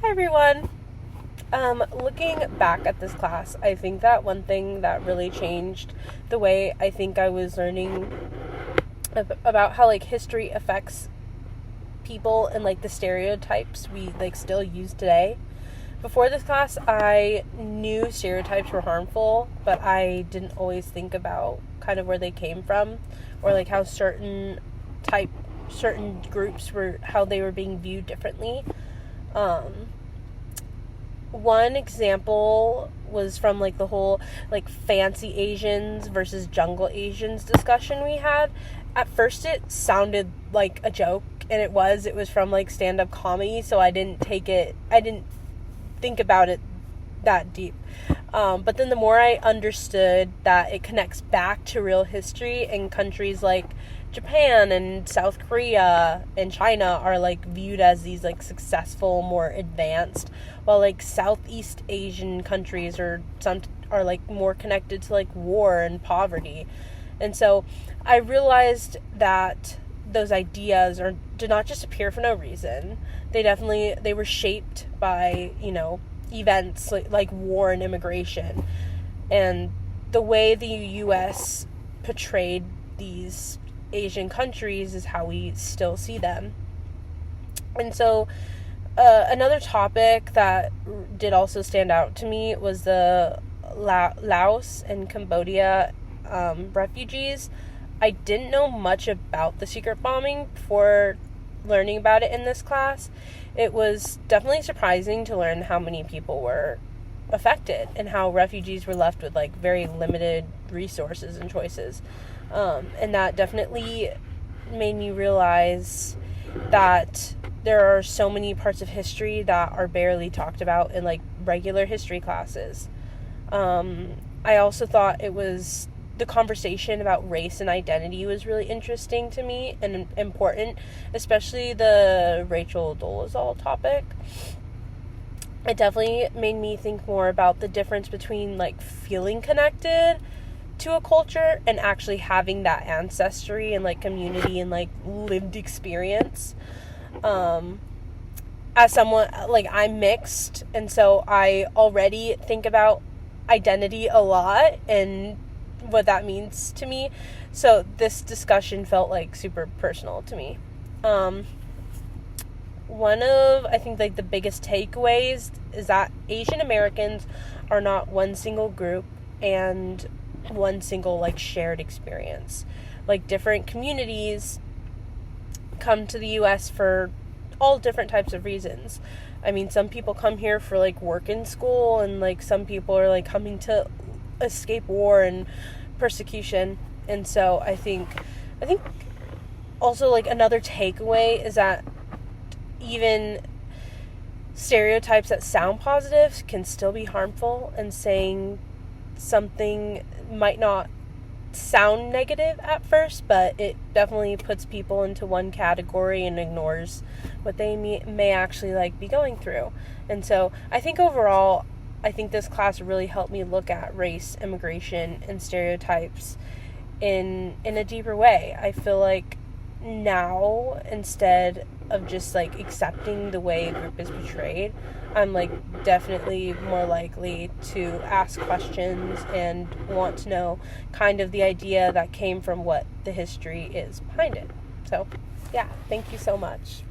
Hi everyone. Looking back at this class, I think that one thing that really changed the way I think I was learning about how history affects people and the stereotypes we still use today. Before this class, I knew stereotypes were harmful, but I didn't always think about kind of where they came from or how certain groups were, how they were being viewed differently. One example was from the whole fancy Asians versus jungle Asians discussion we had. At first it sounded like a joke, and it was from stand-up comedy, so I didn't think about it that deep. But then the more I understood that it connects back to real history, and countries like Japan and South Korea and China are viewed as these successful, more advanced, while Southeast Asian countries are more connected to war and poverty. And so I realized that those ideas did not just appear for no reason. They were shaped by events like war and immigration, and the way the U.S. portrayed these Asian countries is how we still see them. And so another topic that did also stand out to me was the Laos and Cambodia refugees. I didn't know much about the secret bombing before learning about it in this class. It was definitely surprising to learn how many people were affected and how refugees were left with very limited resources and choices. And that definitely made me realize that there are so many parts of history that are barely talked about in regular history classes. I also thought the conversation about race and identity was really interesting to me and important, especially the Rachel Dolezal topic. It definitely made me think more about the difference between feeling connected to a culture and actually having that ancestry and community and lived experience. As someone I'm mixed, and so I already think about identity a lot and what that means to me. So this discussion felt super personal to me. One of, I think, the biggest takeaways is that Asian Americans are not one single group and one single shared experience. Different communities come to the U.S. for all different types of reasons. I mean, some people come here for work and school, and some people are coming to escape war and persecution. And so I think also another takeaway is that even stereotypes that sound positive can still be harmful, and saying something might not sound negative at first, but it definitely puts people into one category and ignores what they may actually be going through. And so I think overall, I think this class really helped me look at race, immigration, and stereotypes in a deeper way. I feel now, instead of just accepting the way a group is portrayed, I'm definitely more likely to ask questions and want to know kind of the idea that came from what the history is behind it. So yeah, thank you so much.